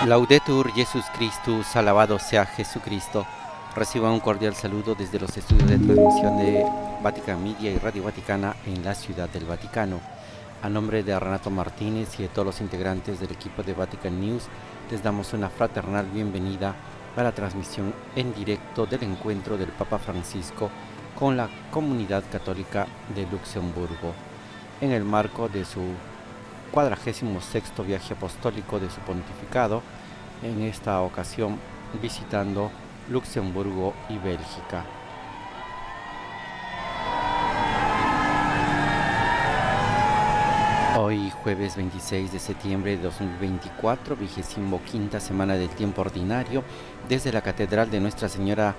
Laudetur Jesus Christus, alabado sea Jesucristo. Reciban un cordial saludo desde los estudios de transmisión de Vatican Media y Radio Vaticana en la Ciudad del Vaticano. A nombre de Renato Martínez y de todos los integrantes del equipo de Vatican News, les damos una fraternal bienvenida a la transmisión en directo del encuentro del Papa Francisco con la comunidad católica de Luxemburgo, en el marco de su 46º viaje apostólico de su pontificado, en esta ocasión visitando Luxemburgo y Bélgica. Hoy, jueves 26 de septiembre de 2024, 25ª semana del tiempo ordinario, desde la Catedral de Nuestra Señora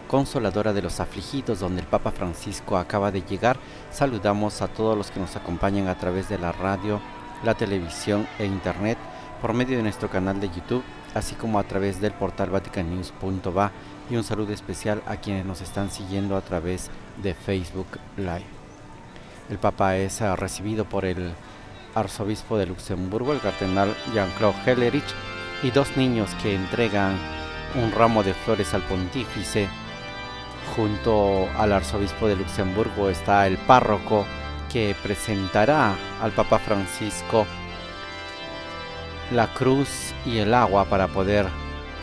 Consoladora de los Afligidos, donde el Papa Francisco acaba de llegar, saludamos a todos los que nos acompañan a través de la radio, la televisión e internet, por medio de nuestro canal de YouTube, así como a través del portal vaticannews.va, y un saludo especial a quienes nos están siguiendo a través de Facebook Live. El Papa es recibido por el arzobispo de Luxemburgo, el cardenal Jean-Claude Hellerich, y dos niños que entregan un ramo de flores al pontífice. Junto al arzobispo de Luxemburgo está el párroco que presentará al Papa Francisco la cruz y el agua para poder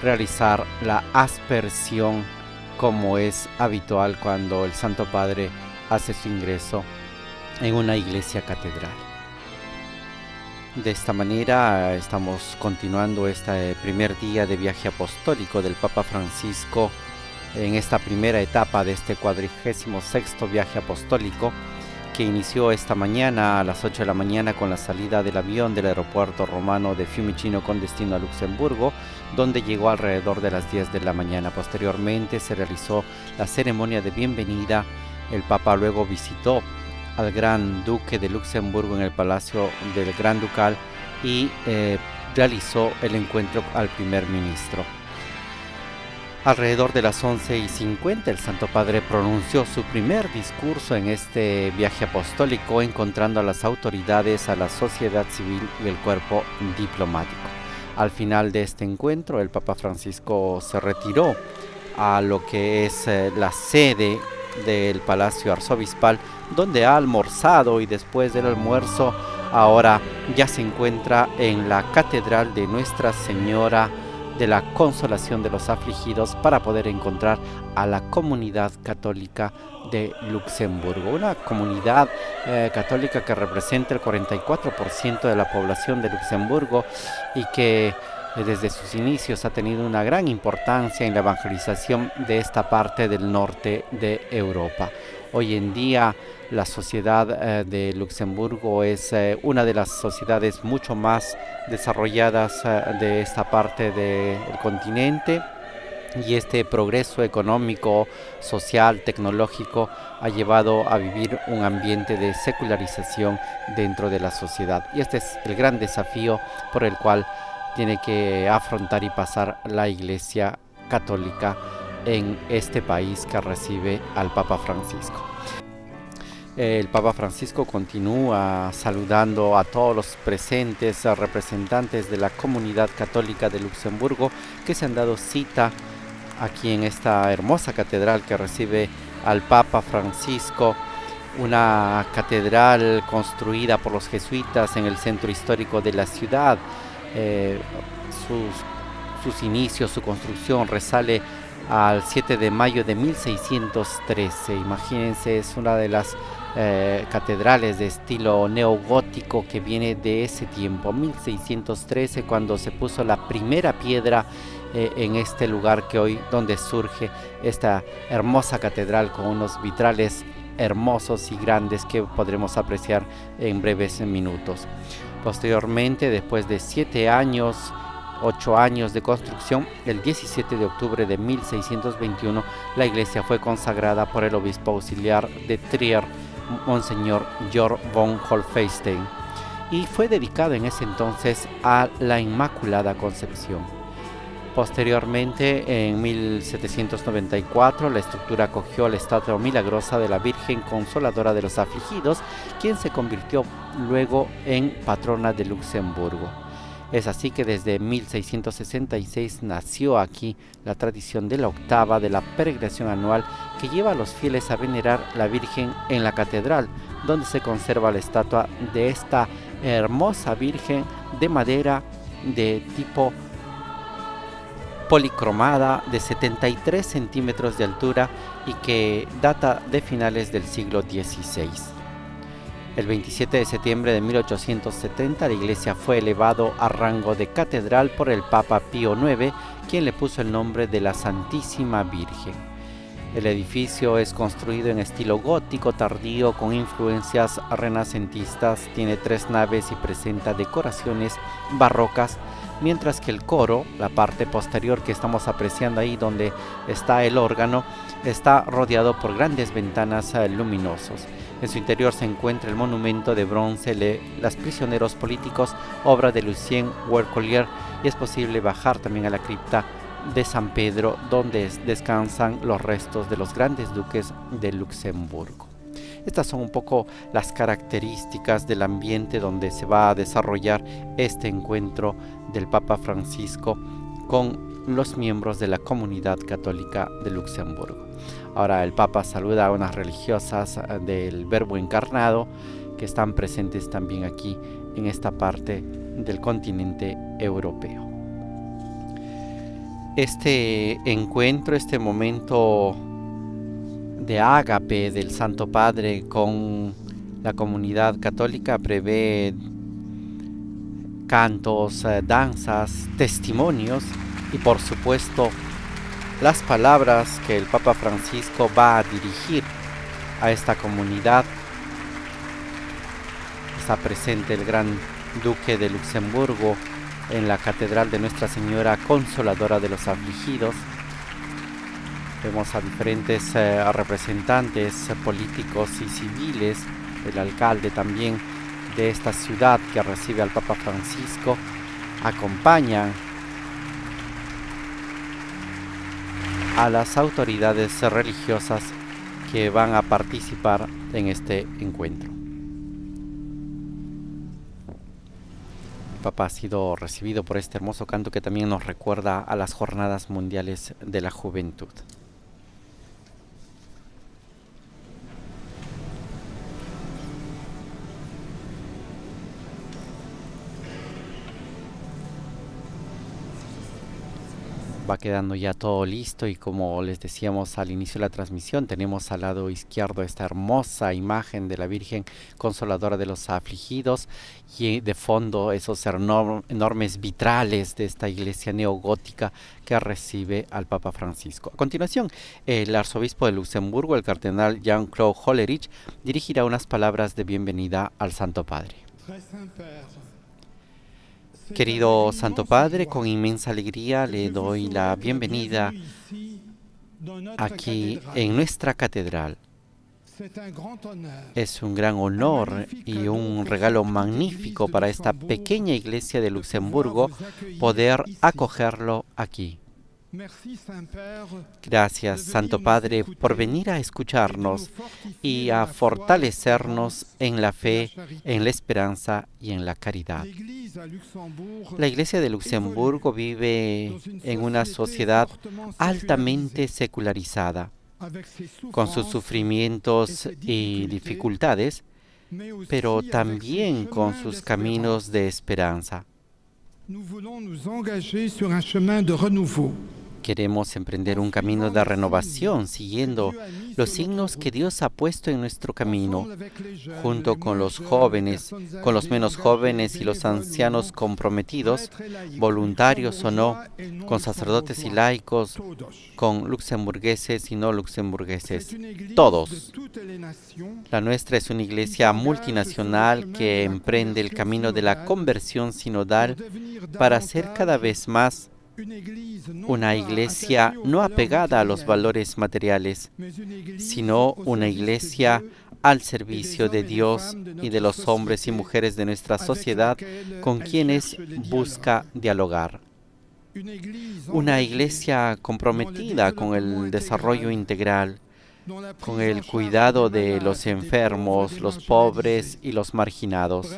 realizar la aspersión, como es habitual cuando el Santo Padre hace su ingreso en una iglesia catedral. De esta manera estamos continuando este primer día de viaje apostólico del Papa Francisco en esta primera etapa de este 46º viaje apostólico, que inició esta mañana a las 8 de la mañana con la salida del avión del aeropuerto romano de Fiumicino con destino a Luxemburgo, donde llegó alrededor de las 10 de la mañana. Posteriormente se realizó la ceremonia de bienvenida. El Papa luego visitó al Gran Duque de Luxemburgo en el Palacio del Gran Ducal y realizó el encuentro al primer ministro. Alrededor de las 11:50 el Santo Padre pronunció su primer discurso en este viaje apostólico, encontrando a las autoridades, a la sociedad civil y el cuerpo diplomático. Al final de este encuentro, el Papa Francisco se retiró a lo que es la sede del Palacio Arzobispal, donde ha almorzado, y después del almuerzo ahora ya se encuentra en la Catedral de Nuestra Señora de la Consolación de los Afligidos para poder encontrar a la comunidad católica de Luxemburgo, una comunidad católica que representa el 44% de la población de Luxemburgo y que desde sus inicios ha tenido una gran importancia en la evangelización de esta parte del norte de Europa. Hoy en día la sociedad de Luxemburgo es una de las sociedades mucho más desarrolladas de esta parte del continente, y este progreso económico, social, tecnológico ha llevado a vivir un ambiente de secularización dentro de la sociedad. Y este es el gran desafío por el cual tiene que afrontar y pasar la Iglesia Católica en este país que recibe al Papa Francisco. El Papa Francisco continúa saludando a todos los presentes, representantes de la comunidad católica de Luxemburgo, que se han dado cita aquí en esta hermosa catedral que recibe al Papa Francisco, una catedral construida por los jesuitas en el centro histórico de la ciudad. Sus inicios, su construcción resale al 7 de mayo de 1613. Imagínense, es una de las catedrales de estilo neogótico que viene de ese tiempo, 1613, cuando se puso la primera piedra en este lugar que hoy donde surge esta hermosa catedral con unos vitrales hermosos y grandes que podremos apreciar en breves minutos. Posteriormente, después de 8 años de construcción, el 17 de octubre de 1621, la iglesia fue consagrada por el obispo auxiliar de Trier, Monseñor Georg von Holfeinstein, y fue dedicada en ese entonces a la Inmaculada Concepción. Posteriormente, en 1794, la estructura acogió la estatua milagrosa de la Virgen Consoladora de los Afligidos, quien se convirtió luego en patrona de Luxemburgo. Es así que desde 1666 nació aquí la tradición de la octava de la peregrinación anual que lleva a los fieles a venerar la Virgen en la catedral, donde se conserva la estatua de esta hermosa Virgen de madera de tipo policromada de 73 centímetros de altura y que data de finales del siglo XVI. El 27 de septiembre de 1870 la iglesia fue elevado a rango de catedral por el Papa Pío IX, quien le puso el nombre de la Santísima Virgen. El edificio es construido en estilo gótico tardío con influencias renacentistas, tiene 3 naves y presenta decoraciones barrocas, mientras que el coro, la parte posterior que estamos apreciando ahí donde está el órgano, está rodeado por grandes ventanas luminosas. En su interior se encuentra el monumento de bronce de los prisioneros políticos, obra de Lucien Wercollier, y es posible bajar también a la cripta de San Pedro, donde descansan los restos de los grandes duques de Luxemburgo. Estas son un poco las características del ambiente donde se va a desarrollar este encuentro del Papa Francisco con los miembros de la comunidad católica de Luxemburgo. Ahora el Papa saluda a unas religiosas del Verbo Encarnado que están presentes también aquí en esta parte del continente europeo. Este encuentro, este momento de ágape del Santo Padre con la comunidad católica prevé cantos, danzas, testimonios y por supuesto las palabras que el Papa Francisco va a dirigir a esta comunidad. Está presente el Gran Duque de Luxemburgo en la Catedral de Nuestra Señora Consoladora de los Afligidos. Vemos a diferentes representantes políticos y civiles, el alcalde también de esta ciudad que recibe al Papa Francisco, acompañan a las autoridades religiosas que van a participar en este encuentro. El Papa ha sido recibido por este hermoso canto que también nos recuerda a las Jornadas Mundiales de la Juventud. Va quedando ya todo listo y como les decíamos al inicio de la transmisión, tenemos al lado izquierdo esta hermosa imagen de la Virgen Consoladora de los Afligidos y de fondo esos enormes vitrales de esta iglesia neogótica que recibe al Papa Francisco. A continuación, el arzobispo de Luxemburgo, el cardenal Jean-Claude Hollerich, dirigirá unas palabras de bienvenida al Santo Padre. Querido Santo Padre, con inmensa alegría le doy la bienvenida aquí en nuestra catedral. Es un gran honor y un regalo magnífico para esta pequeña iglesia de Luxemburgo poder acogerlo aquí. Gracias, Santo Padre, por venir a escucharnos y a fortalecernos en la fe, en la esperanza y en la caridad. La Iglesia de Luxemburgo vive en una sociedad altamente secularizada, con sus sufrimientos y dificultades, pero también con sus caminos de esperanza. Queremos emprender un camino de renovación siguiendo los signos que Dios ha puesto en nuestro camino, junto con los jóvenes, con los menos jóvenes y los ancianos comprometidos, voluntarios o no, con sacerdotes y laicos, con luxemburgueses y no luxemburgueses, todos. La nuestra es una iglesia multinacional que emprende el camino de la conversión sinodal para ser cada vez más una iglesia no apegada a los valores materiales, sino una iglesia al servicio de Dios y de los hombres y mujeres de nuestra sociedad con quienes busca dialogar. Una iglesia comprometida con el desarrollo integral, con el cuidado de los enfermos, los pobres y los marginados.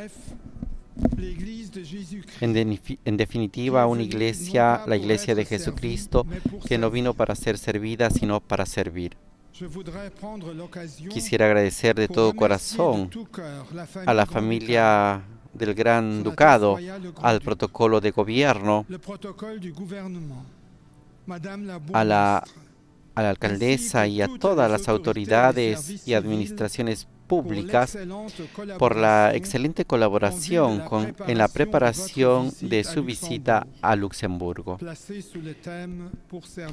En definitiva, una iglesia, la iglesia de Jesucristo, que no vino para ser servida, sino para servir. Quisiera agradecer de todo corazón a la familia del Gran Ducado, al protocolo de gobierno, a la alcaldesa y a todas las autoridades y administraciones públicas por la excelente colaboración en la preparación de su visita a Luxemburgo,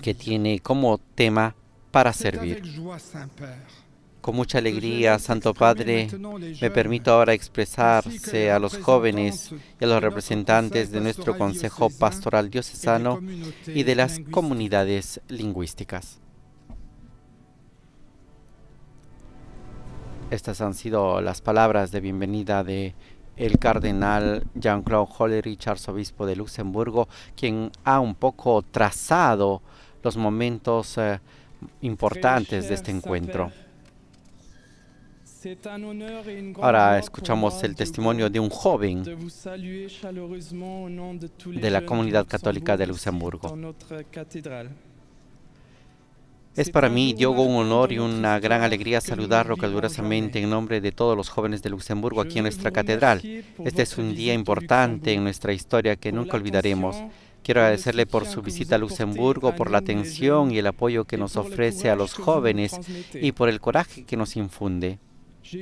que tiene como tema para servir. Con mucha alegría, Santo Padre, me permito ahora expresarse a los jóvenes y a los representantes de nuestro Consejo Pastoral Diocesano y de las comunidades lingüísticas. Estas han sido las palabras de bienvenida de el cardenal Jean-Claude Hollerich, arzobispo de Luxemburgo, quien ha un poco trazado los momentos importantes de este encuentro. Ahora escuchamos el testimonio de un joven de la comunidad católica de Luxemburgo. Es para mí, Diogo, un honor y una gran alegría saludarlo calurosamente en nombre de todos los jóvenes de Luxemburgo aquí en nuestra catedral. Este es un día importante en nuestra historia que nunca olvidaremos. Quiero agradecerle por su visita a Luxemburgo, por la atención y el apoyo que nos ofrece a los jóvenes y por el coraje que nos infunde. Yo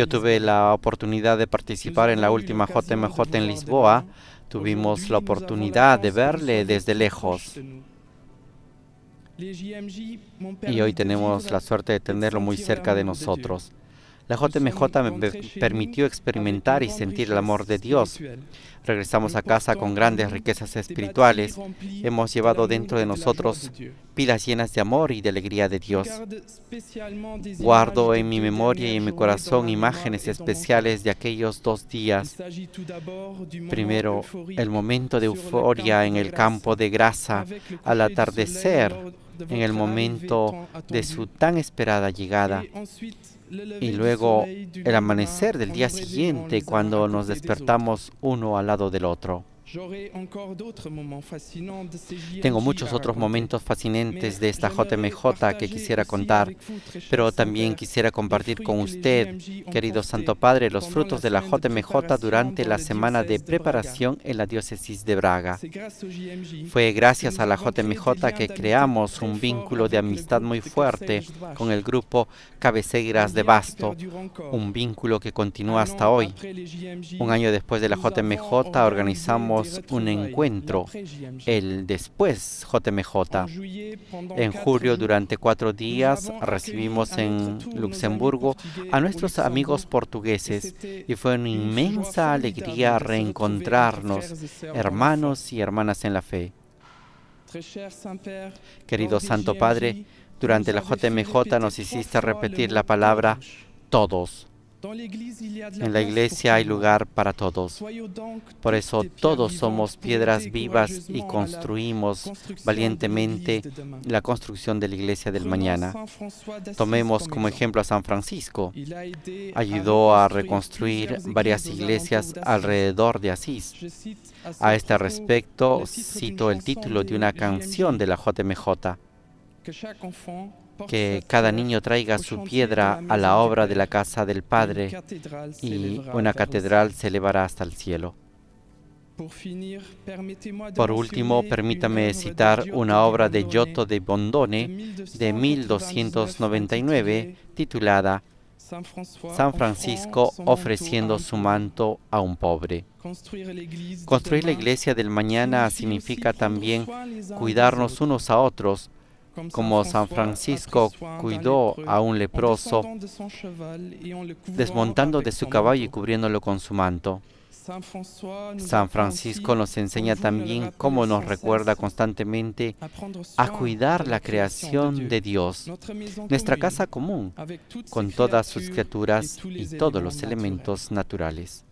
tuve la oportunidad de participar en la última JMJ en Lisboa. Tuvimos la oportunidad de verle desde lejos. Y hoy tenemos la suerte de tenerlo muy cerca de nosotros. La JMJ me permitió experimentar y sentir el amor de Dios. Regresamos a casa con grandes riquezas espirituales. Hemos llevado dentro de nosotros pilas llenas de amor y de alegría de Dios. Guardo en mi memoria y en mi corazón imágenes especiales de aquellos 2 días. Primero, el momento de euforia en el campo de grasa al atardecer, en el momento de su tan esperada llegada. Y luego el amanecer del día siguiente, cuando nos despertamos uno al lado del otro. Tengo muchos otros momentos fascinantes de esta JMJ que quisiera contar, pero también quisiera compartir con usted, querido Santo Padre, los frutos de la JMJ durante la semana de preparación en la diócesis de Braga. Fue gracias a la JMJ que creamos un vínculo de amistad muy fuerte con el grupo Cabeceiras de Basto, un vínculo que continúa hasta hoy. Un año después de la JMJ organizamos un encuentro, el después JMJ. En julio, durante 4 días, recibimos en Luxemburgo a nuestros amigos portugueses y fue una inmensa alegría reencontrarnos, hermanos y hermanas en la fe. Querido Santo Padre, durante la JMJ nos hiciste repetir la palabra todos. En la iglesia hay lugar para todos. Por eso todos somos piedras vivas y construimos valientemente la construcción de la iglesia del mañana. Tomemos como ejemplo a San Francisco. Ayudó a reconstruir varias iglesias alrededor de Asís. A este respecto, cito el título de una canción de la JMJ. Que cada niño traiga su piedra a la obra de la casa del Padre y una catedral se elevará hasta el cielo. Por último, permítame citar una obra de Giotto de Bondone de 1299 titulada San Francisco ofreciendo su manto a un pobre. Construir la iglesia del mañana significa también cuidarnos unos a otros, como San Francisco cuidó a un leproso, desmontando de su caballo y cubriéndolo con su manto. San Francisco nos enseña también cómo nos recuerda constantemente a cuidar la creación de Dios, nuestra casa común, con todas sus criaturas y todos los elementos naturales.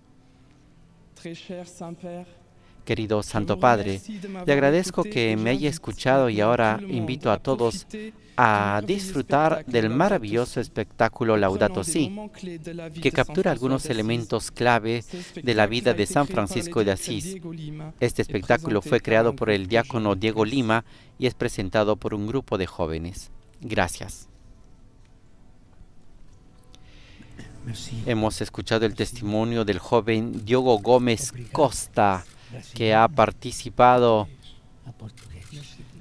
Querido Santo Padre, le agradezco que me haya escuchado y ahora invito a todos a disfrutar del maravilloso espectáculo Laudato Si, que captura algunos elementos clave de la vida de San Francisco de Asís. Este espectáculo fue creado por el diácono Diego Lima y es presentado por un grupo de jóvenes. Gracias. Hemos escuchado el testimonio del joven Diogo Gómez Costa, que ha participado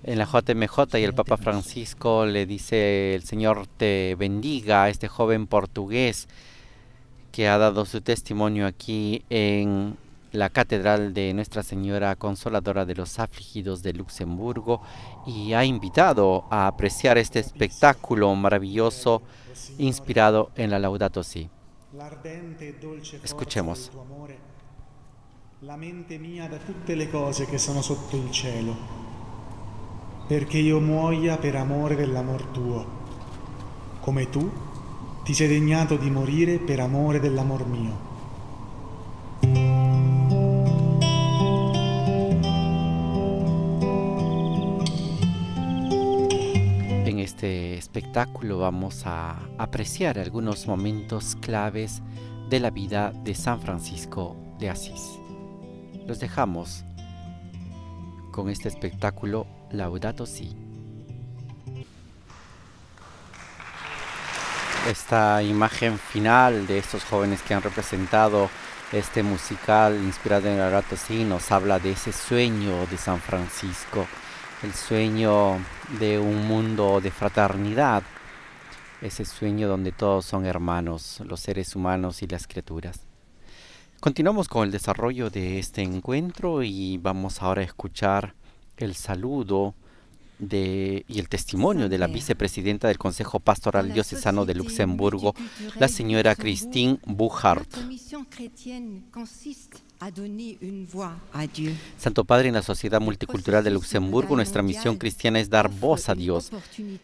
en la JMJ, y el Papa Francisco le dice: el Señor te bendiga, a este joven portugués que ha dado su testimonio aquí en la Catedral de Nuestra Señora Consoladora de los Afligidos de Luxemburgo, y ha invitado a apreciar este espectáculo maravilloso inspirado en la Laudato Si. Escuchemos. La mente mia da tutte le cose che sono sotto il cielo, perché io muoia per amore dell'amor tuo, come tu ti sei degnato di morire per amore dell'amor mio. En este espectáculo vamos a apreciar algunos momentos claves de la vida de San Francisco de Asís. Los dejamos con este espectáculo Laudato Si. Esta imagen final de estos jóvenes que han representado este musical inspirado en Laudato Si nos habla de ese sueño de San Francisco, el sueño de un mundo de fraternidad, ese sueño donde todos son hermanos, los seres humanos y las criaturas. Continuamos con el desarrollo de este encuentro y vamos ahora a escuchar el saludo y el testimonio de la vicepresidenta del Consejo Pastoral Diocesano de Luxemburgo, la señora Christine Buchart. Santo Padre, en la Sociedad Multicultural de Luxemburgo, nuestra misión cristiana es dar voz a Dios.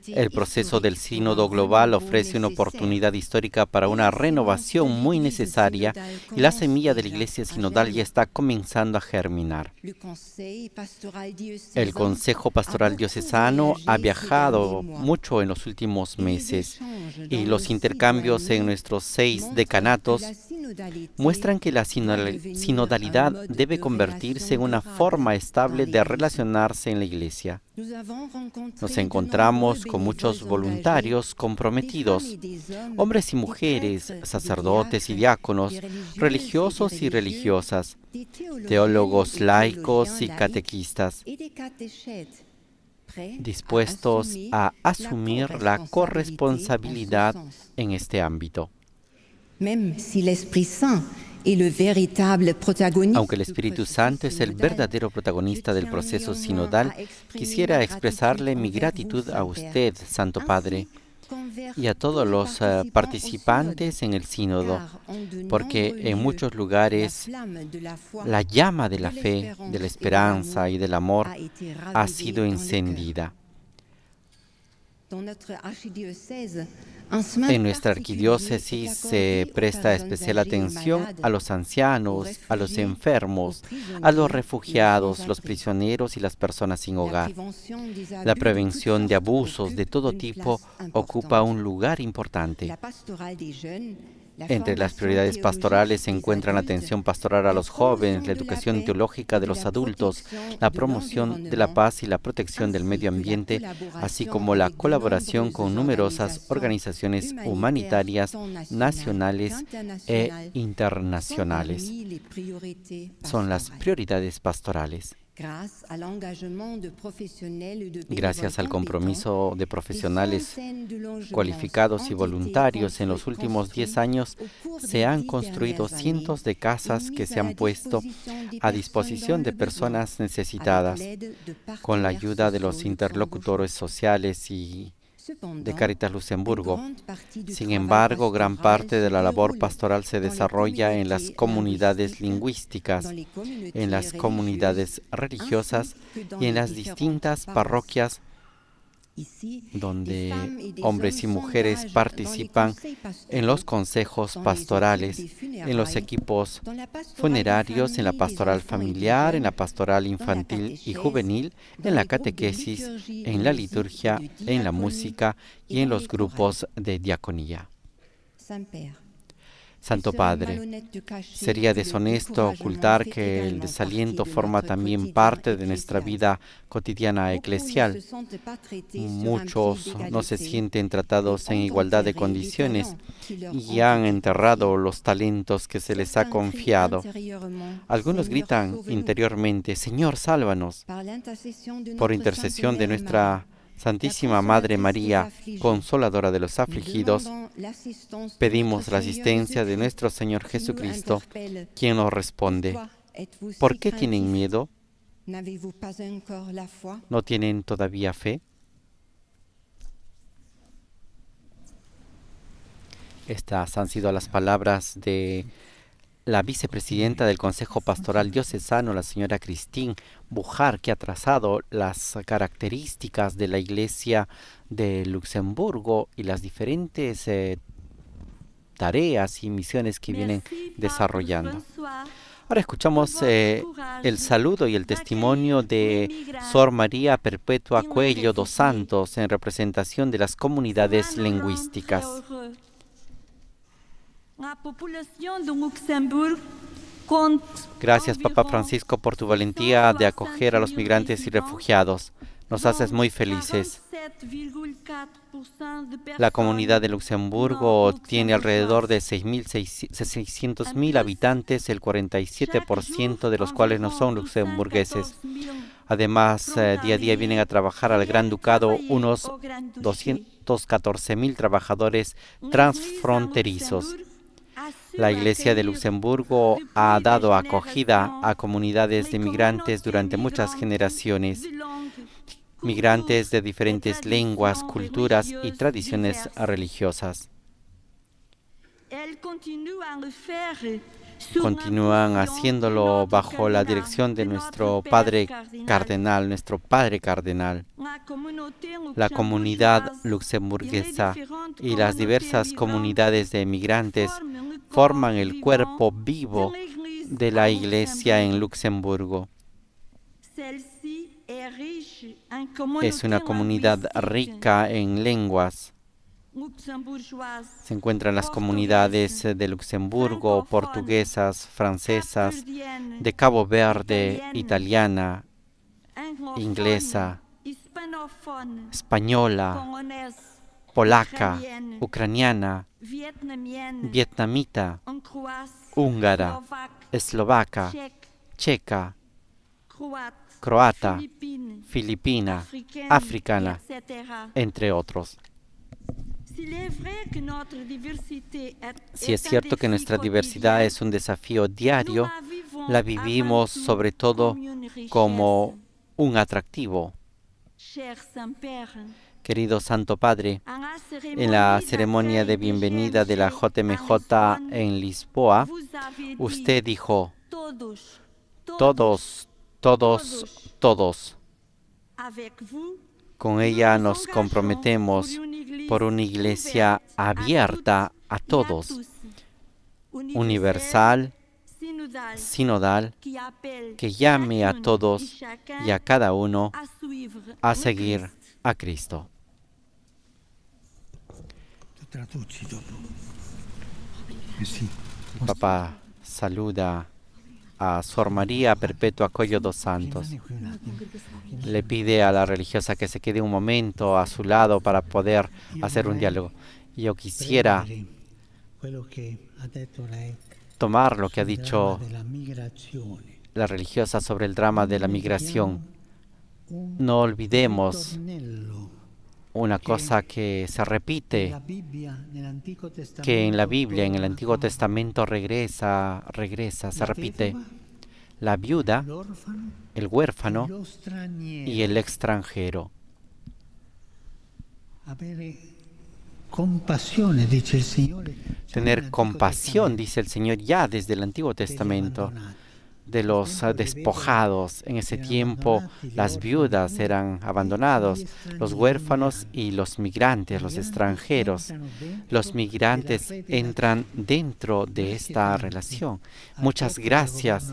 El proceso del Sínodo Global ofrece una oportunidad histórica para una renovación muy necesaria, y la semilla de la Iglesia Sinodal ya está comenzando a germinar. El Consejo Pastoral Diocesano ha viajado mucho en los últimos meses, y los intercambios en nuestros 6 decanatos muestran que la sinodalidad debe convertirse en una forma estable de relacionarse en la Iglesia. Nos encontramos con muchos voluntarios comprometidos, hombres y mujeres, sacerdotes y diáconos, religiosos y religiosas, teólogos laicos y catequistas, dispuestos a asumir la corresponsabilidad en este ámbito. Aunque el Espíritu Santo es el verdadero protagonista del proceso sinodal, quisiera expresarle mi gratitud a usted, Santo Padre, y a todos los participantes en el sínodo, porque en muchos lugares la llama de la fe, de la esperanza y del amor ha sido encendida. En nuestra arquidiócesis se presta especial atención a los ancianos, a los enfermos, a los refugiados, los prisioneros y las personas sin hogar. La prevención de abusos de todo tipo ocupa un lugar importante. Entre las prioridades pastorales se encuentran la atención pastoral a los jóvenes, la educación teológica de los adultos, la promoción de la paz y la protección del medio ambiente, así como la colaboración con numerosas organizaciones humanitarias nacionales e internacionales. Son las prioridades pastorales. Gracias al compromiso de profesionales cualificados y voluntarios, en los últimos 10 años se han construido cientos de casas que se han puesto a disposición de personas necesitadas, con la ayuda de los interlocutores sociales y de Caritas Luxemburgo. Sin embargo, gran parte de la labor pastoral se desarrolla en las comunidades lingüísticas, en las comunidades religiosas y en las distintas parroquias donde hombres y mujeres participan en los consejos pastorales, en los equipos funerarios, en la pastoral familiar, en la pastoral infantil y juvenil, en la catequesis, en la liturgia, en la música y en los grupos de diaconía. Santo Padre, sería deshonesto ocultar que el desaliento forma también parte de nuestra vida cotidiana eclesial. Muchos no se sienten tratados en igualdad de condiciones y han enterrado los talentos que se les ha confiado. Algunos gritan interiormente: Señor, sálvanos. Por intercesión de nuestra Santísima Madre María, consoladora de los afligidos, pedimos la asistencia de nuestro Señor Jesucristo, quien nos responde: ¿por qué tienen miedo? ¿No tienen todavía fe? Estas han sido las palabras de la vicepresidenta del Consejo Pastoral Diocesano, la señora Christine Bujar, que ha trazado las características de la Iglesia de Luxemburgo y las diferentes tareas y misiones que vienen desarrollando. Ahora escuchamos el saludo y el testimonio de Sor María Perpetua Coelho dos Santos en representación de las comunidades lingüísticas. Gracias, Papa Francisco, por tu valentía de acoger a los migrantes y refugiados. Nos haces muy felices. La comunidad de Luxemburgo tiene alrededor de 600.000 habitantes, el 47% de los cuales no son luxemburgueses. Además, día a día vienen a trabajar al Gran Ducado unos 214.000 trabajadores transfronterizos. La Iglesia de Luxemburgo ha dado acogida a comunidades de migrantes durante muchas generaciones, migrantes de diferentes lenguas, culturas y tradiciones religiosas. Continúan haciéndolo bajo la dirección de nuestro Padre Cardenal. La comunidad luxemburguesa y las diversas comunidades de migrantes forman el cuerpo vivo de la Iglesia en Luxemburgo. Es una comunidad rica en lenguas. Se encuentran las comunidades de Luxemburgo, portuguesas, francesas, de Cabo Verde, italiana, inglesa, española, polaca, ucraniana, vietnamita, húngara, eslovaca, checa, croata, filipina, africana, entre otros. Si es cierto que nuestra diversidad es un desafío diario, la vivimos sobre todo como un atractivo. Querido Santo Padre, en la ceremonia de bienvenida de la JMJ en Lisboa, usted dijo: todos, todos, todos. Con ella nos comprometemos por una iglesia abierta a todos, universal, sinodal, que llame a todos y a cada uno a seguir a Cristo. Papá saluda a Sor María Perpetua Coelho dos Santos. Le pide a la religiosa que se quede un momento a su lado para poder hacer un diálogo. Yo quisiera tomar lo que ha dicho la religiosa sobre el drama de la migración. No olvidemos una cosa que se repite, que en la Biblia, en el Antiguo Testamento regresa, se repite: la viuda, el huérfano y el extranjero. Tener compasión, dice el Señor ya desde el Antiguo Testamento, de los despojados. En ese tiempo las viudas eran abandonados, los huérfanos y los migrantes, los extranjeros. Los migrantes entran dentro de esta relación. Muchas gracias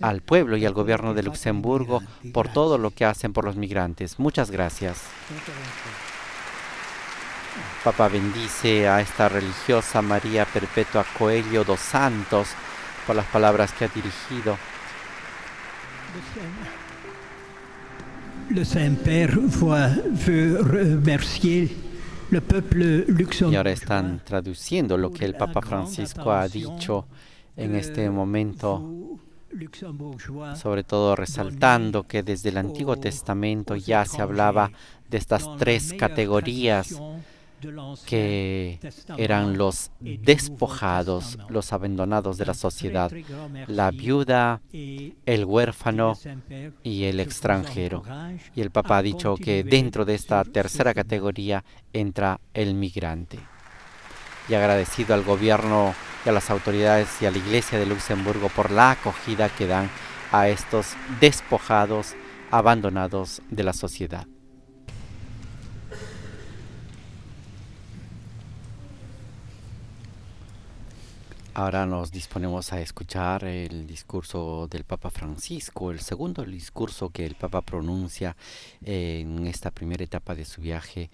al pueblo y al gobierno de Luxemburgo por todo lo que hacen por los migrantes. Muchas gracias. Papa bendice a esta religiosa María Perpetua Coelho dos Santos por las palabras que ha dirigido. Le Saint-Père veut remercier le peuple luxembourgeois. Y ahora están traduciendo lo que el Papa Francisco ha dicho en este momento, sobre todo resaltando que desde el Antiguo Testamento ya se hablaba de estas tres categorías que eran los despojados, los abandonados de la sociedad, la viuda, el huérfano y el extranjero. Y el Papa ha dicho que dentro de esta tercera categoría entra el migrante. Y agradecido al gobierno y a las autoridades y a la Iglesia de Luxemburgo por la acogida que dan a estos despojados, abandonados de la sociedad. Ahora nos disponemos a escuchar el discurso del Papa Francisco, el segundo discurso que el Papa pronuncia en esta primera etapa de su viaje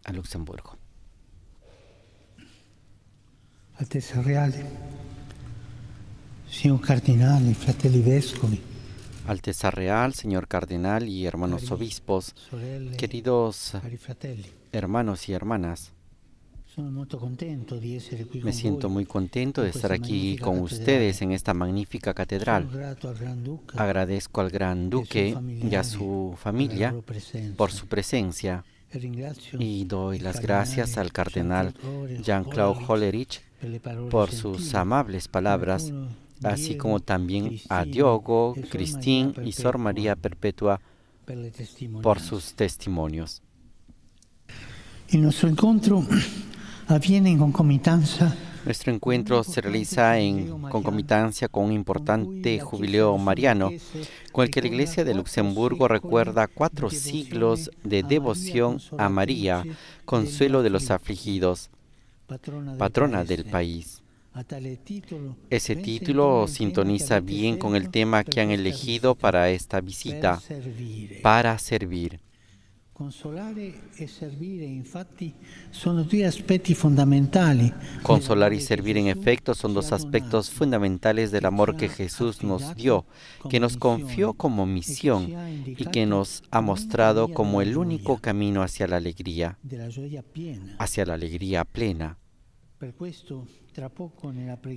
a Luxemburgo. Altezza Reale, signor Cardinale, fratelli vescovi, Alteza Real, señor Cardenal y hermanos obispos, sorelle, queridos cari fratelli, hermanos y hermanas, sono molto contento di essere qui me con siento voi. muy contento de estar aquí con ustedes en esta magnífica Sono catedral. grato al Granduca Agradezco al Gran Duque y a su familia por su presencia e ringrazio y doy il las cardinale gracias al cardenal Jean-Claude Hollerich per le parole por gentili, sus amables palabras, come así Diego, como también a Cristina Diogo, e Sor Cristín Maria y Sor María Perpetua per le testimonianze. por sus testimonios. Il nostro incontro avviene in concomitanza Nuestro encuentro se realiza en concomitancia con un importante jubileo mariano, con el que la Iglesia de Luxemburgo recuerda 4 siglos de devoción a María, consuelo de los afligidos, patrona del país. Ese título sintoniza bien con el tema que han elegido para esta visita, para servir. Consolare e servire, infatti, sono due aspetti fondamentali. Consolar y servir, en efecto, son dos aspectos fundamentales del amor que Jesús nos dio, que nos confió como misión y que nos ha mostrado como el único camino hacia la alegría plena.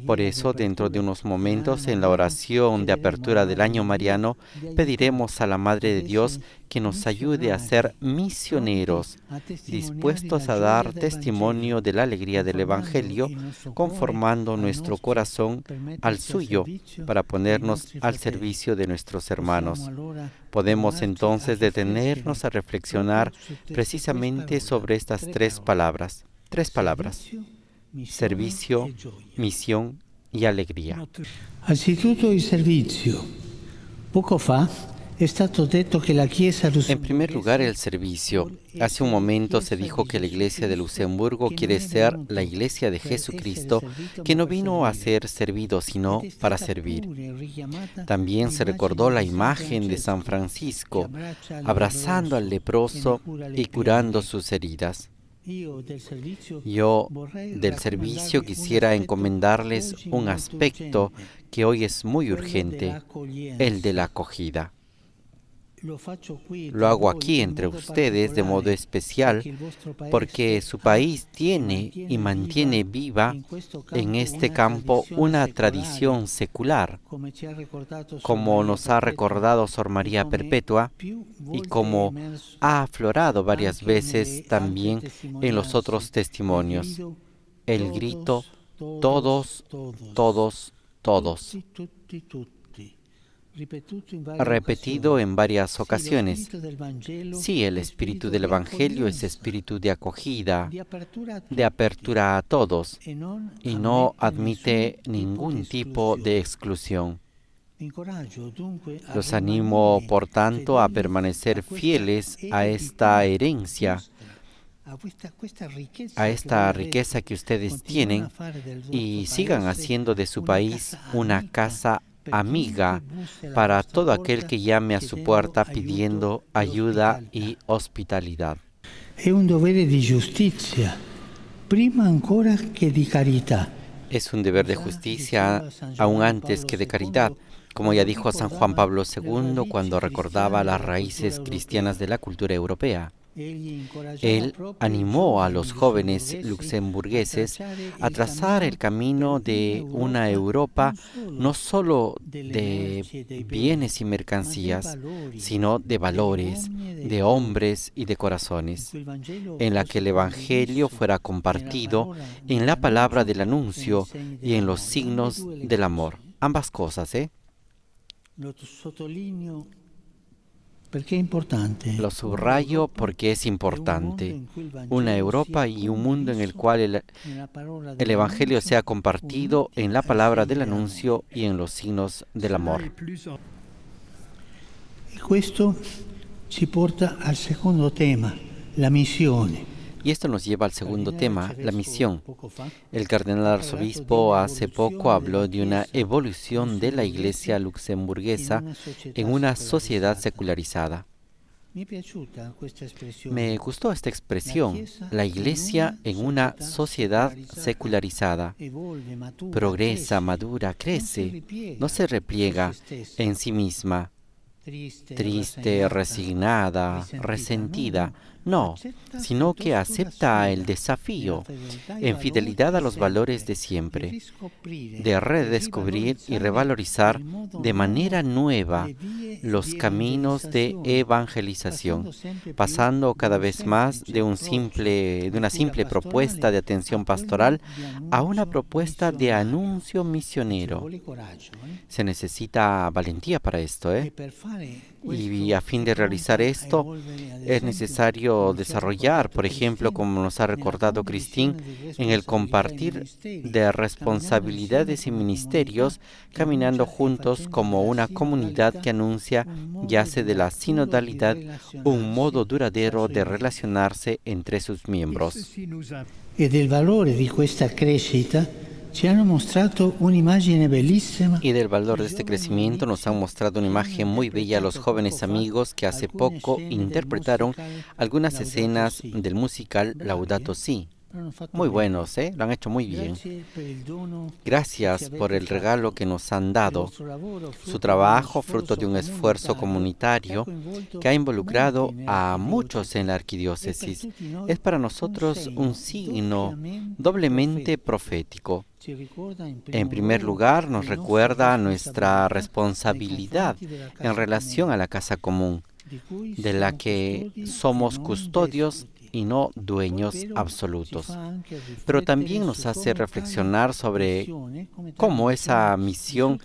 Por eso, dentro de unos momentos, en la oración de apertura del año mariano, pediremos a la Madre de Dios que nos ayude a ser misioneros, dispuestos a dar testimonio de la alegría del Evangelio, conformando nuestro corazón al suyo, para ponernos al servicio de nuestros hermanos. Podemos entonces detenernos a reflexionar precisamente sobre estas tres palabras. Servicio, misión y alegría. Anzitutto il servizio. Poco fa è stato detto che la Chiesa En primer lugar, el servicio. Hace un momento se dijo que la Iglesia de Luxemburgo quiere ser la Iglesia de Jesucristo, que no vino a ser servido, sino para servir. También se recordó la imagen de San Francisco, abrazando al leproso y curando sus heridas. Yo del servicio quisiera encomendarles un aspecto que hoy es muy urgente, el de la acogida. Lo hago aquí entre ustedes de modo especial porque su país tiene y mantiene viva en este campo una tradición secular, como nos ha recordado Sor María Perpetua y como ha aflorado varias veces también en los otros testimonios. El grito, todos, todos, todos. repetido en varias ocasiones. Sí, el espíritu del Evangelio es espíritu de acogida, de apertura a todos, y no admite ningún tipo de exclusión. Los animo, por tanto, a permanecer fieles a esta herencia, a esta riqueza que ustedes tienen, y sigan haciendo de su país una casa amiga para todo aquel que llame a su puerta pidiendo ayuda y hospitalidad. È un dovere di giustizia, prima ancora che di carità. Es un deber de justicia aún antes que de caridad, como ya dijo San Juan Pablo II cuando recordaba las raíces cristianas de la cultura europea. Él animó a los jóvenes luxemburgueses a trazar el camino de una Europa no solo de bienes y mercancías, sino de valores, de hombres y de corazones, en la que el Evangelio fuera compartido en la palabra del anuncio y en los signos del amor. Ambas cosas, Lo subrayo porque es importante. Una Europa y un mundo en el cual el Evangelio sea compartido en la palabra del anuncio y en los signos del amor. Questo ci porta al secondo tema, la missione. Y esto nos lleva al segundo tema, la misión. El cardenal arzobispo hace poco habló de una evolución de la iglesia luxemburguesa en una sociedad secularizada. Me gustó esta expresión, la iglesia en una sociedad secularizada. Progresa, madura, crece, no se repliega en sí misma. Triste, resignada, resentida, no, sino que acepta el desafío en fidelidad a los valores de siempre, de redescubrir y revalorizar de manera nueva los caminos de evangelización, pasando cada vez más de una simple propuesta de atención pastoral a una propuesta de anuncio misionero. Se necesita valentía para esto, Y a fin de realizar esto, es necesario desarrollar, por ejemplo, como nos ha recordado Cristín, en el compartir de responsabilidades y ministerios, caminando juntos como una comunidad que anuncia y hace de la sinodalidad un modo duradero de relacionarse entre sus miembros. E del valore di questa crescita ci hanno mostrato un'immagine bellissima. Y del valor de este crecimiento nos han mostrado una imagen muy bella a los jóvenes amigos que hace poco interpretaron algunas escenas del musical Laudato Si. Muy buenos, Lo han hecho muy bien. Gracias por el regalo que nos han dado. Su trabajo, fruto de un esfuerzo comunitario que ha involucrado a muchos en la arquidiócesis, es para nosotros un signo doblemente profético. En primer lugar, nos recuerda nuestra responsabilidad en relación a la casa común, de la que somos custodios y no dueños absolutos. Pero también nos hace reflexionar sobre cómo esa misión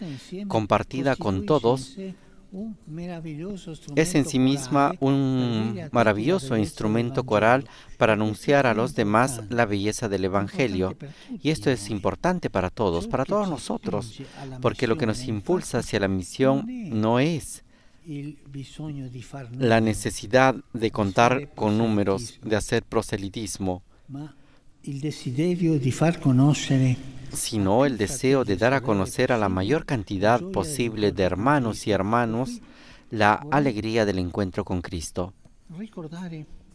compartida con todos es en sí misma un maravilloso instrumento coral para anunciar a los demás la belleza del Evangelio. Y esto es importante para todos nosotros, porque lo que nos impulsa hacia la misión no es la necesidad de contar con números, de hacer proselitismo, sino el deseo de dar a conocer a la mayor cantidad posible de hermanos y hermanas la alegría del encuentro con Cristo.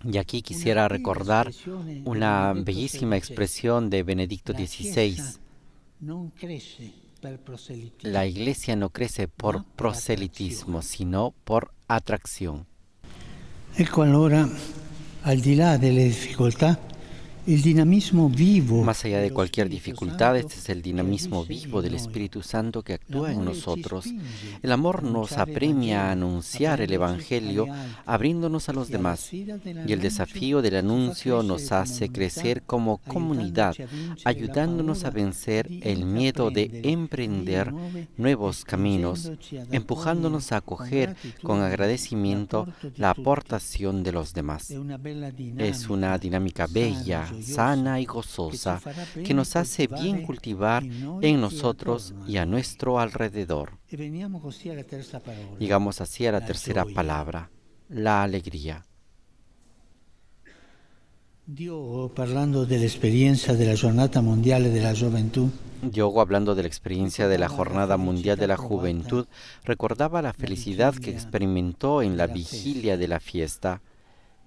Y aquí quisiera recordar una bellísima expresión de Benedicto XVI. La iglesia no crece por proselitismo, sino por atracción. Ecco allora, al di là delle difficoltà, il dinamismo vivo. Más allá de cualquier dificultad, este es el dinamismo vivo del Espíritu Santo que actúa en nosotros. El amor nos apremia a anunciar el Evangelio, abriéndonos a los demás. Y el desafío del anuncio nos hace crecer como comunidad, ayudándonos a vencer el miedo de emprender nuevos caminos, empujándonos a acoger con agradecimiento la aportación de los demás. Es una dinámica bella, sana y gozosa, que nos hace bien cultivar en nosotros y a nuestro alrededor. Llegamos así a la tercera palabra, la alegría. Diogo, parlando dell'esperienza della Giornata Mondiale della Gioventù, Diogo, hablando de la experiencia de la Jornada Mundial de la Juventud, recordaba la felicidad que experimentó en la vigilia de la fiesta,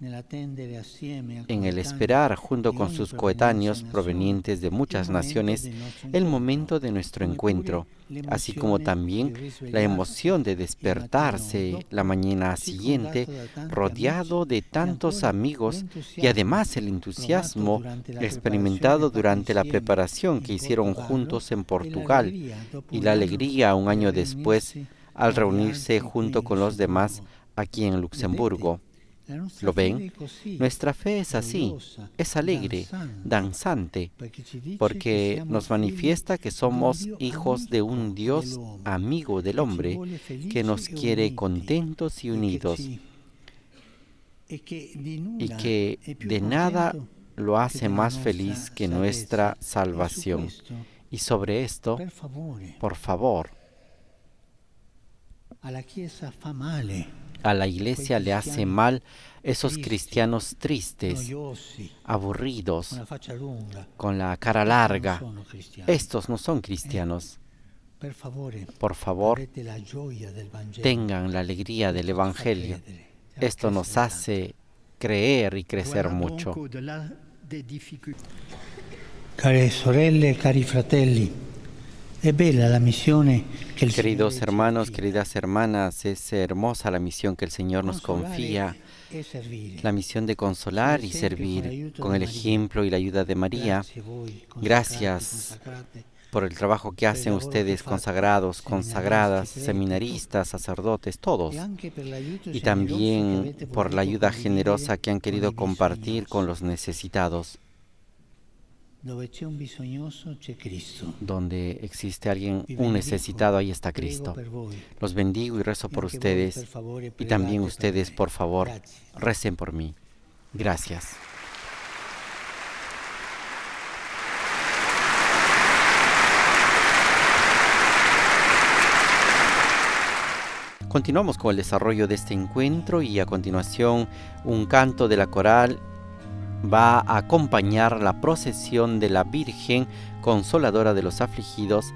en el esperar junto con sus coetáneos provenientes de muchas naciones el momento de nuestro encuentro, así como también la emoción de despertarse la mañana siguiente rodeado de tantos amigos y además el entusiasmo experimentado durante la preparación que hicieron juntos en Portugal y la alegría un año después al reunirse junto con los demás aquí en Luxemburgo. ¿Lo ven? Nuestra fe es así, es alegre, danzante, porque nos manifiesta que somos hijos de un Dios amigo del hombre, que nos quiere contentos y unidos, y que de nada lo hace más feliz que nuestra salvación. Y sobre esto, por favor, a la Iglesia le hace mal esos cristianos tristes, aburridos, con la cara larga. Estos no son cristianos. Por favor, tengan la alegría del Evangelio. Esto nos hace creer y crecer mucho. Care sorelle, cari fratelli, è bella la missione che il Queridos Signore hermanos, ci queridas hermanas, es hermosa la misión que el Señor nos confía, e servire. la misión de consolar y servir con el ejemplo y la ayuda de María. Grazie a voi, Gracias consacrate, por el trabajo que hacen ustedes, consagrados, consagradas, seminaristas, sacerdotes, todos. e anche per l'aiuto Y generoso che también avete por la voluto ayuda condividere generosa que han querido con i compartir con bisognosi. los necesitados. Dove c'è un bisognoso c'è Cristo. Donde existe alguien, Vi un benedico, necesitado, ahí está prego Cristo. per voi. Los bendigo y rezo E por anche voi, ustedes. per favore, Y también pregate per ustedes, me. por favor, Grazie. recen por mí. Gracias. Continuamos con el desarrollo de este encuentro y a continuación un canto de la coral va a acompañar la procesión de la Virgen Consoladora de los Afligidos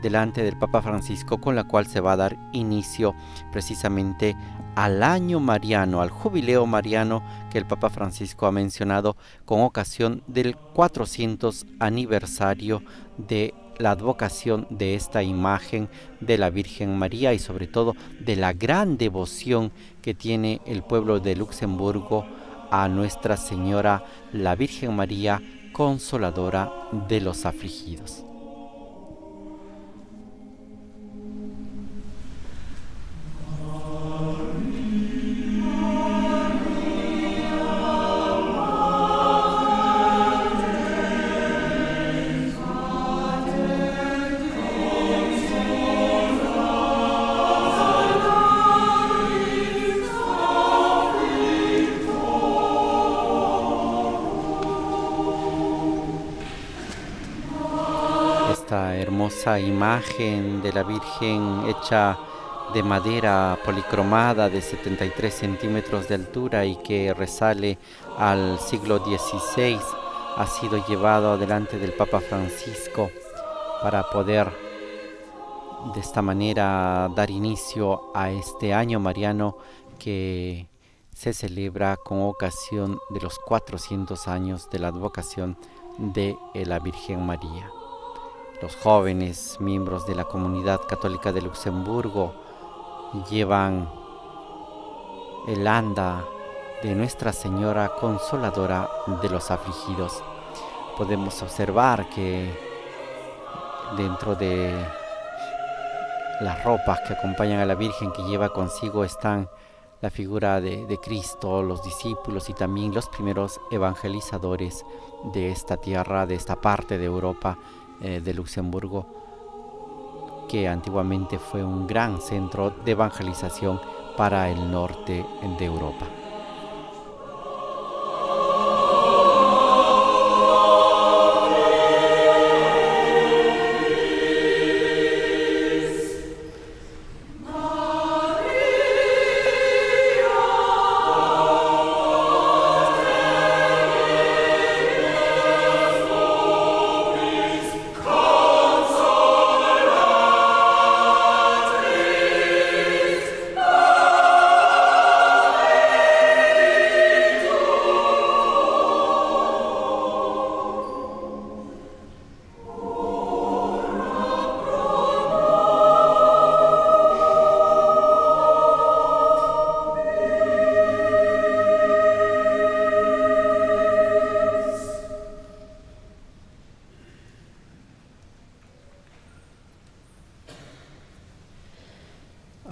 delante del Papa Francisco, con la cual se va a dar inicio precisamente al año mariano, al jubileo mariano que el Papa Francisco ha mencionado con ocasión del 400 aniversario de la advocación de esta imagen de la Virgen María y sobre todo de la gran devoción que tiene el pueblo de Luxemburgo a Nuestra Señora, la Virgen María, Consoladora de los Afligidos. Esta hermosa imagen de la Virgen hecha de madera policromada de 73 centímetros de altura y que resale al siglo XVI ha sido llevado adelante del Papa Francisco para poder de esta manera dar inicio a este año mariano que se celebra con ocasión de los 400 años de la advocación de la Virgen María. Los jóvenes miembros de la comunidad católica de Luxemburgo llevan el anda de Nuestra Señora Consoladora de los Afligidos. podemos observar que dentro de las ropas que acompañan a la Virgen que lleva consigo están la figura de Cristo, los discípulos y también los primeros evangelizadores de esta tierra, de esta parte de Europa, de Luxemburgo, que antiguamente fue un gran centro de evangelización para el norte de Europa.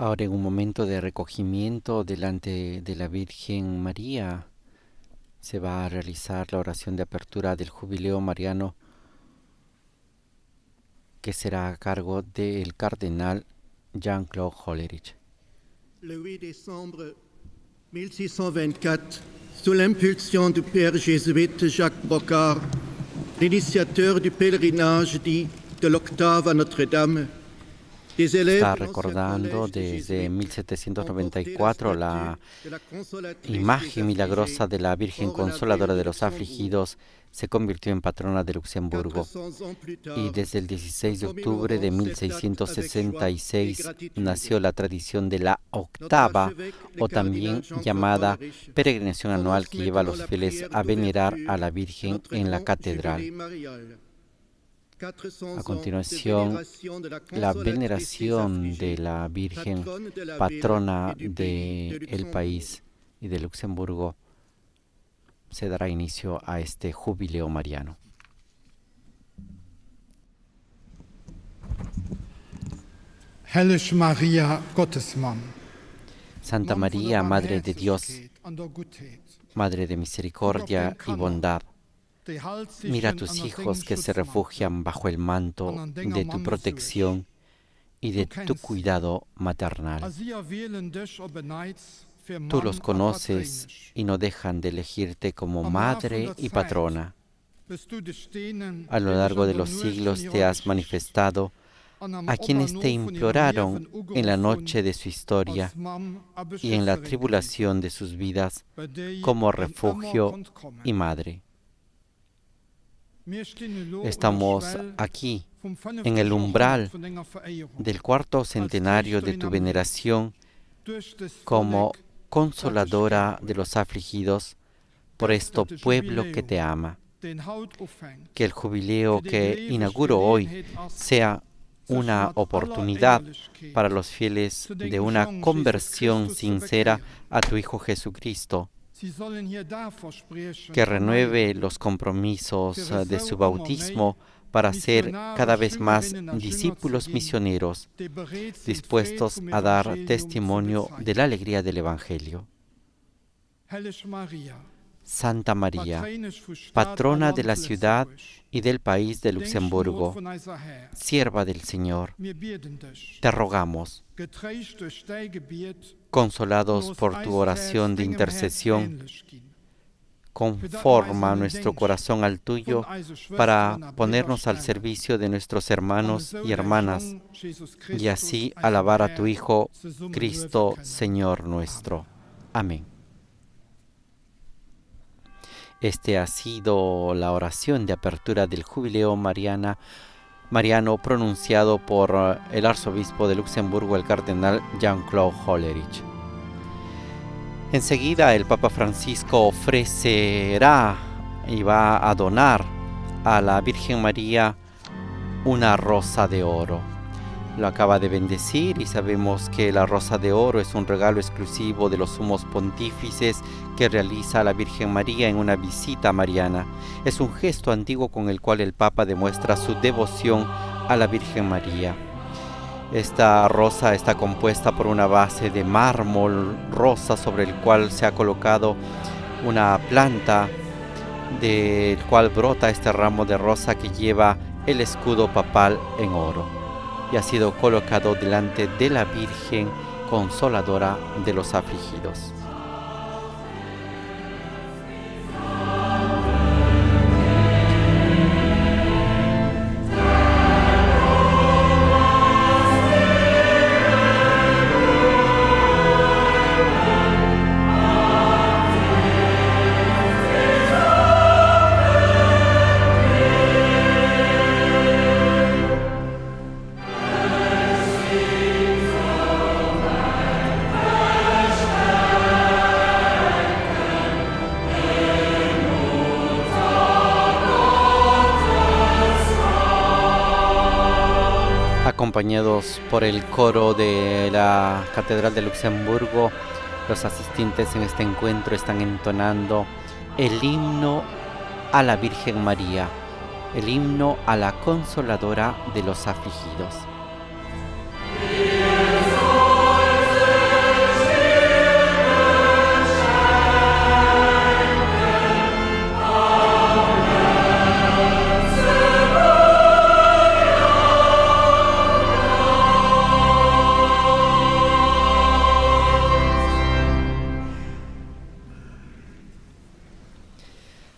Ahora, en un momento de recogimiento delante de la Virgen María, se va a realizar la oración de apertura del Jubileo Mariano, que será a cargo del cardenal Jean-Claude Hollerich. Le 8 décembre 1624, sous l'impulsion du père jésuite Jacques Brocard, l'initiateur du pèlerinage dit de l'octave à Notre-Dame, está recordando desde 1794 la imagen milagrosa de la Virgen Consoladora de los Afligidos se convirtió en patrona de Luxemburgo, y desde el 16 de octubre de 1666 nació la tradición de la octava, o también llamada peregrinación anual, que lleva a los fieles a venerar a la Virgen en la catedral. A continuación, la veneración de la Virgen, patrona del país y de Luxemburgo, se dará inicio a este jubileo mariano. Heilige Maria, Gottesmann. Santa María, Madre de Dios, Madre de misericordia y bondad, mira a tus hijos que se refugian bajo el manto de tu protección y de tu cuidado maternal. Tú los conoces y no dejan de elegirte como madre y patrona. A lo largo de los siglos te has manifestado a quienes te imploraron en la noche de su historia y en la tribulación de sus vidas como refugio y madre. Estamos aquí, en el umbral del cuarto centenario de tu veneración, como consoladora de los afligidos, por esto pueblo que te ama. Que el jubileo que inauguro hoy sea una oportunidad para los fieles de una conversión sincera a tu Hijo Jesucristo, que renueve los compromisos de su bautismo para ser cada vez más discípulos misioneros, dispuestos a dar testimonio de la alegría del Evangelio. Santa María, patrona de la ciudad y del país de Luxemburgo, sierva del Señor, te rogamos, consolados por tu oración de intercesión, conforma nuestro corazón al tuyo para ponernos al servicio de nuestros hermanos y hermanas y así alabar a tu Hijo, Cristo, Señor nuestro. Amén. Este ha sido la oración de apertura del Jubileo Mariano pronunciado por el arzobispo de Luxemburgo, el cardenal Jean-Claude Hollerich. Enseguida el Papa Francisco ofrecerá y va a donar a la Virgen María una rosa de oro. lo acaba de bendecir y sabemos que la rosa de oro es un regalo exclusivo de los sumos pontífices que realiza la Virgen María en una visita mariana. Es un gesto antiguo con el cual el Papa demuestra su devoción a la Virgen María. Esta rosa está compuesta por una base de mármol rosa sobre el cual se ha colocado una planta del cual brota este ramo de rosa que lleva el escudo papal en oro y ha sido colocado delante de la Virgen Consoladora de los afligidos. Acompañados por el coro de la Catedral de Luxemburgo, los asistentes en este encuentro están entonando el himno a la Virgen María, el himno a la Consoladora de los afligidos.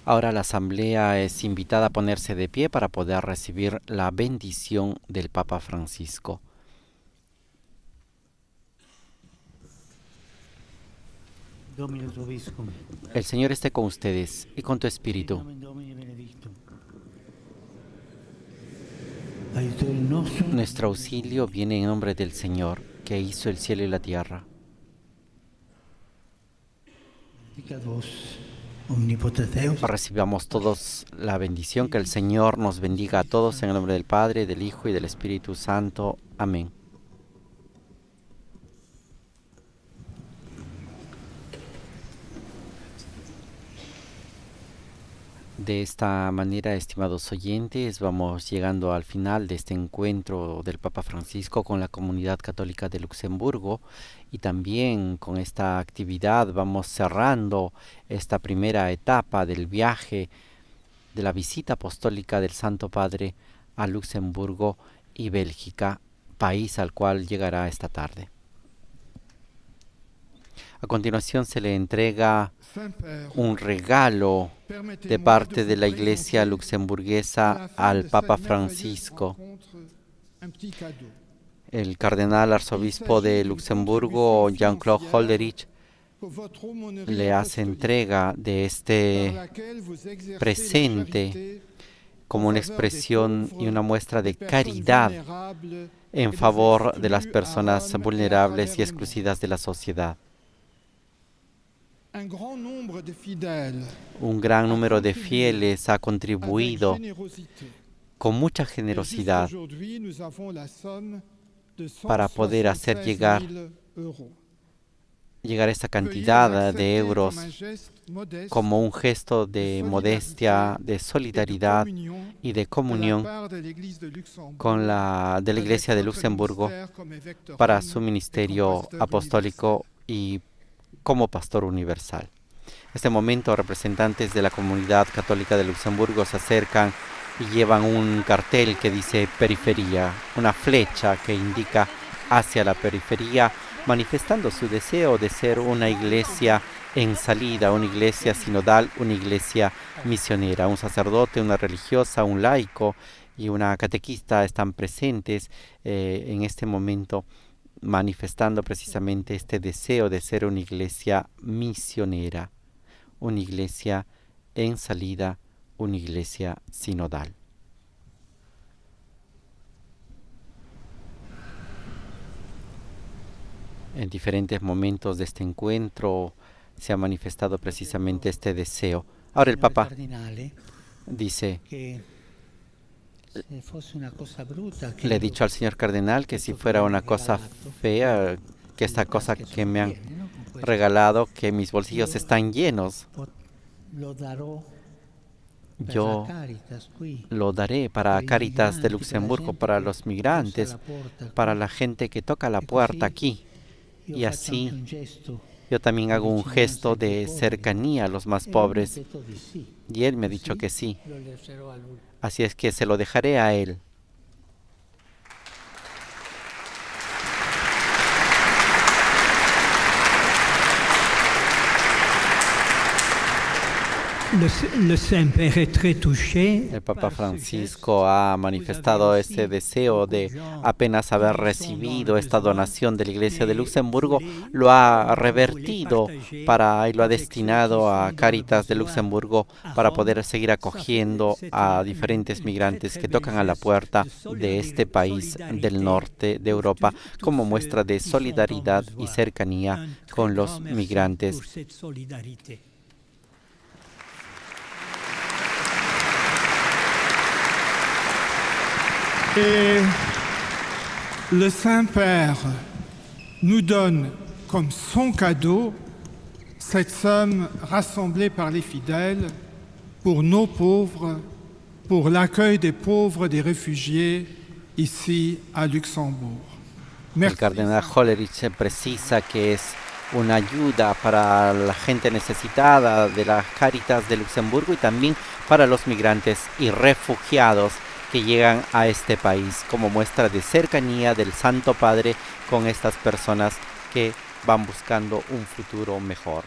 Ahora la asamblea es invitada a ponerse de pie para poder recibir la bendición del Papa Francisco. El Señor esté con ustedes y con tu espíritu. Nuestro auxilio viene en nombre del Señor, que hizo el cielo y la tierra. Recibamos todos la bendición, que el Señor nos bendiga a todos en el nombre del Padre, del Hijo y del Espíritu Santo. Amén. De esta manera, estimados oyentes, vamos llegando al final de este encuentro del Papa Francisco con la comunidad católica de Luxemburgo, y también con esta actividad vamos cerrando esta primera etapa del viaje de la visita apostólica del Santo Padre a Luxemburgo y Bélgica, país al cual llegará esta tarde. A continuación se le entrega un regalo de parte de la Iglesia luxemburguesa al Papa Francisco. El cardenal arzobispo de Luxemburgo, Jean-Claude Holderich, le hace entrega de este presente como una expresión y una muestra de caridad en favor de las personas vulnerables y excluidas de la sociedad. Un gran número de fieles ha contribuido con mucha generosidad para poder hacer llegar esta cantidad de euros como un gesto de modestia, de solidaridad y de comunión de la Iglesia de Luxemburgo para su ministerio apostólico y como pastor universal. En este momento, representantes de la comunidad católica de Luxemburgo se acercan y llevan un cartel que dice periferia, una flecha que indica hacia la periferia, manifestando su deseo de ser una iglesia en salida, una iglesia sinodal, una iglesia misionera. Un sacerdote, una religiosa, un laico y una catequista están presentes en este momento, manifestando precisamente este deseo de ser una iglesia misionera, una iglesia en salida, una iglesia sinodal. En diferentes momentos de este encuentro se ha manifestado precisamente este deseo. Ahora el Papa dice Se fosse una cosa brutta Le he dicho al señor cardenal que si fuera una cosa fea, que esta cosa que me han regalado, que mis bolsillos están llenos, lo darò per yo la Caritas qui. lo daré para Cáritas de Luxemburgo, para los migrantes, para la gente que toca la puerta aquí. Io Y faccio así anche un gesto. yo también hago un gesto de cercanía a los más pobres. Ho detto di sì. Y él me ha dicho que sí. Lo lascerò a lui. Así es que se lo dejaré a él. Le Saint-Père est très touché. El Papa Francisco ha manifestado ese deseo de apenas haber recibido esta donación de la Iglesia de Luxemburgo, lo ha revertido y lo ha destinado a Cáritas de Luxemburgo para poder seguir acogiendo a diferentes migrantes que tocan a la puerta de este país del norte de Europa como muestra de solidaridad y cercanía con los migrantes. Et le Saint-Père nous donne comme son cadeau cette somme rassemblée par les fidèles pour nos pauvres, pour l'accueil des pauvres, des réfugiés ici à Luxembourg. El cardenal Hollerich precisa que es una ayuda para la gente necesitada de las Cáritas de Luxemburgo y también para los migrantes y refugiados que llegan a este país como muestra de cercanía del Santo Padre con estas personas que van buscando un futuro mejor.